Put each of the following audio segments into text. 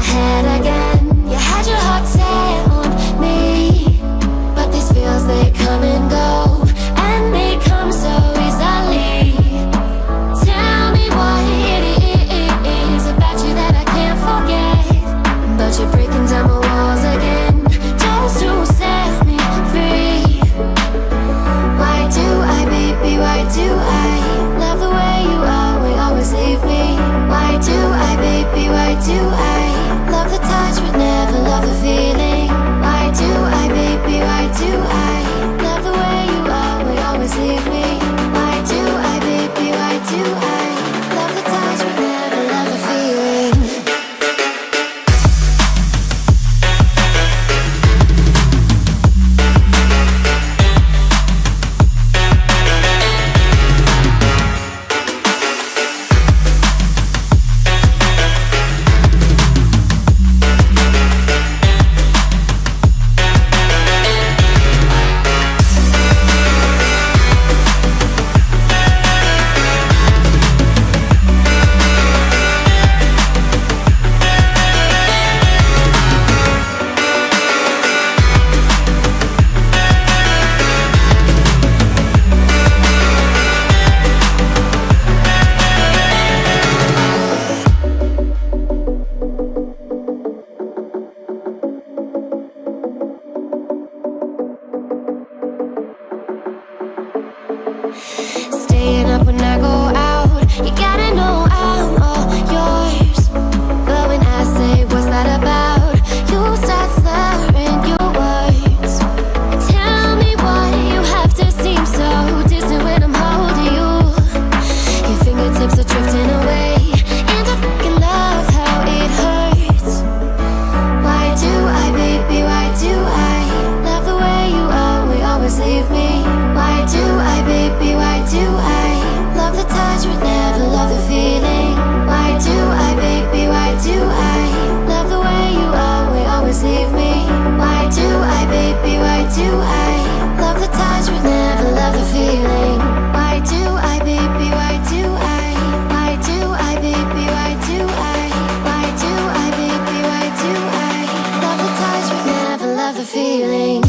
head again. You had your heart set on me, but these feels, they come and go, and they come so easily. Tell me what it is about you that I can't forget, but you're breaking down my walls again just to set me free. Why do I, baby, why do I love the way you always leave me? Why do I, baby, why do I love the touch but never love the feeling? Why do I, baby, why do I love the way you always leave me? Why do I, baby, why do I love the touch but never love the feeling? Staying up when I go out, you gotta know I'm all yours. But when I say what's that about, you start slurring your words. Tell me why you have to seem so distant when I'm holding you. Your fingertips are drifting away, and I fucking love how it hurts. Why do I, baby, why do I love the way you always leave me? Why do I, baby, why do I love the touch but never love the feeling? Why do I, baby, why do I love the way you always leave me? Why do I, baby, why do I love the touch but never love the feeling? Why do I, baby, why do I? Why do I, baby, why do I? Why do I, baby, why do I love the touch but never love the feeling?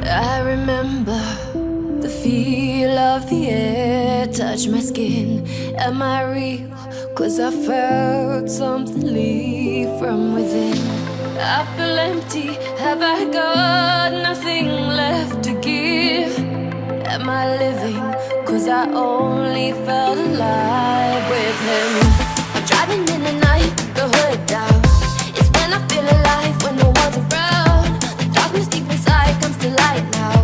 I remember the feel of the air touch my skin. Am I real? 'Cause I felt something leave from within. I feel empty. Have I got nothing left to give? Am I living? 'Cause I only felt alive with him. I'm driving in the night, the hood down. It's when I feel alive, when no one's around. The darkness deep inside comes to light now.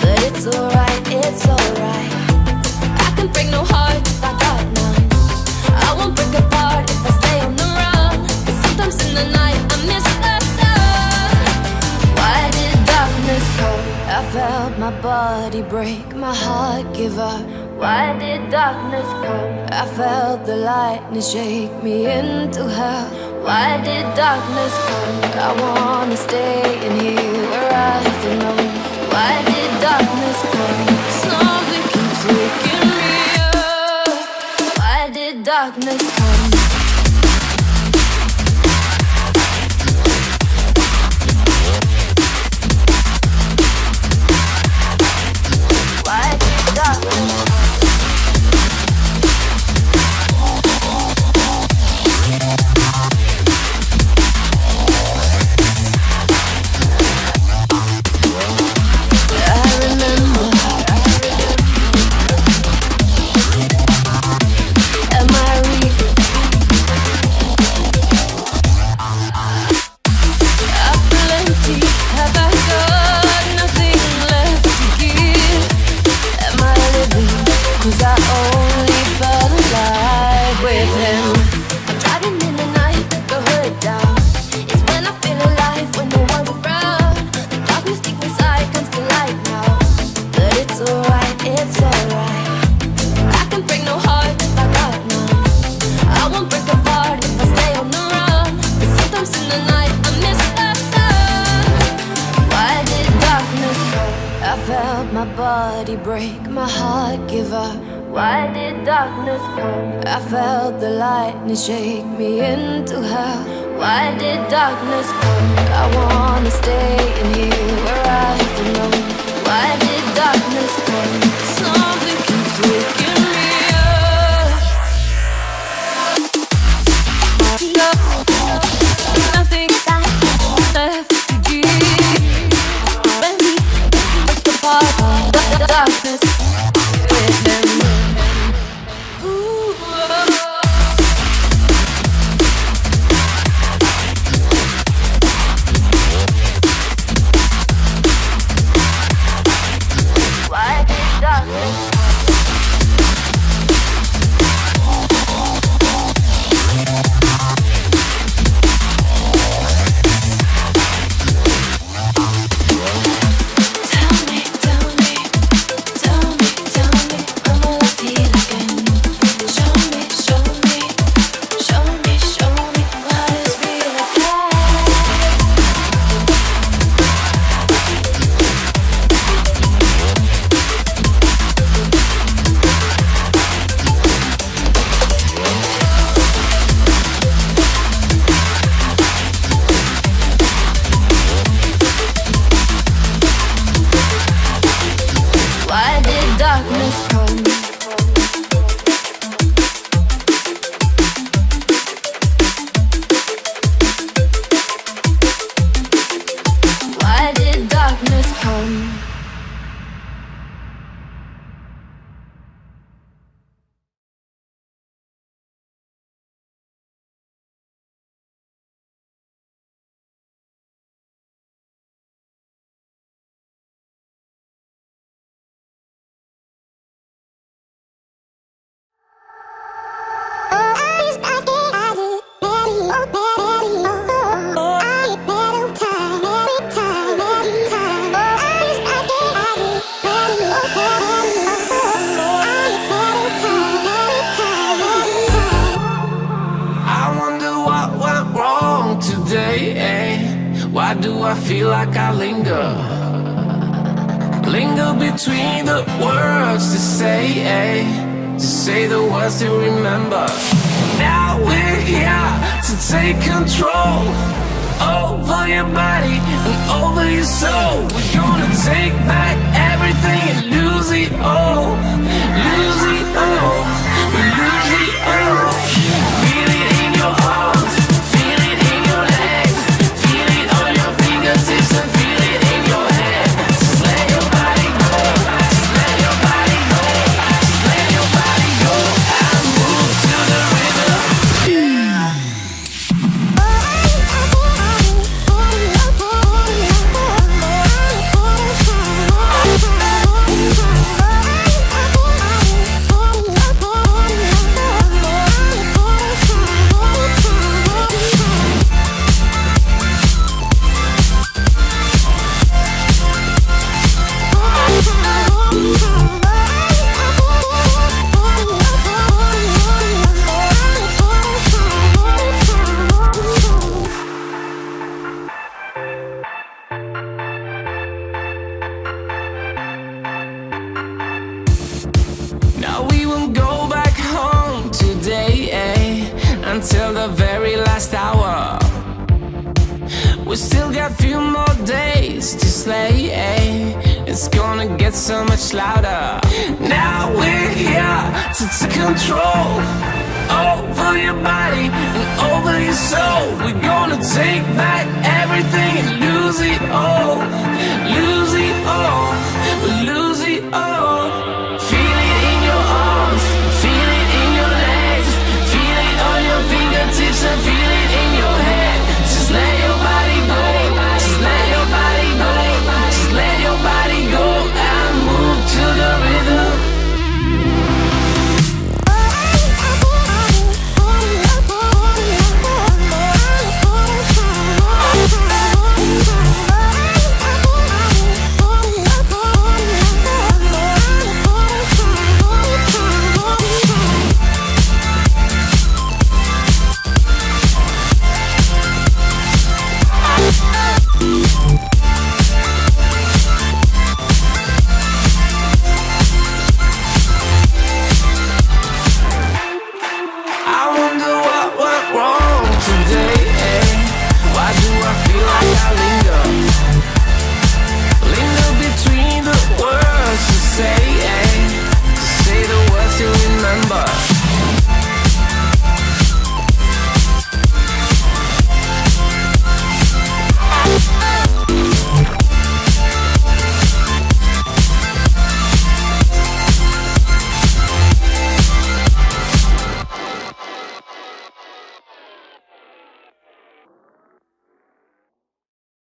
But it's alright, it's alright. I can break no heart if I got none. I won't break apart if I stay on the run. But sometimes in the night I miss the sun. Why did darkness come? I felt my body break, my heart give up. Why did darkness come? I felt the lightning shake me into hell. Why did darkness come? I wanna stay in here where I belong. Why did darkness come? Something keeps waking me up. Why did darkness come? Why did darkness come? felt my body break, my heart give up. Why did darkness come? I felt the lightning shake me into hell. Why did darkness come? I wanna stay in here where I belong. Why did darkness come? Something keeps waking me up. Nothing left to give. When we break apart, the darkness with him. Why do I feel like I linger? Linger between the words to say the words to remember. Now we're here to take control over your body and over your soul. We're gonna take back everything and lose it all. Lose it all. We lose it all. Feel it in your arms, feel it in your legs, feel it on your fingertips and feel it in your head. Just let your body go, just let your body go, just let your body go and move to the rhythm. Yeah. Now we won't go back home today, until the very last hour. We still got a few more days to slay, It's gonna get so much louder. Now we're here to take control over your body and over your soul. We're gonna take back everything and lose it all. Lose it all.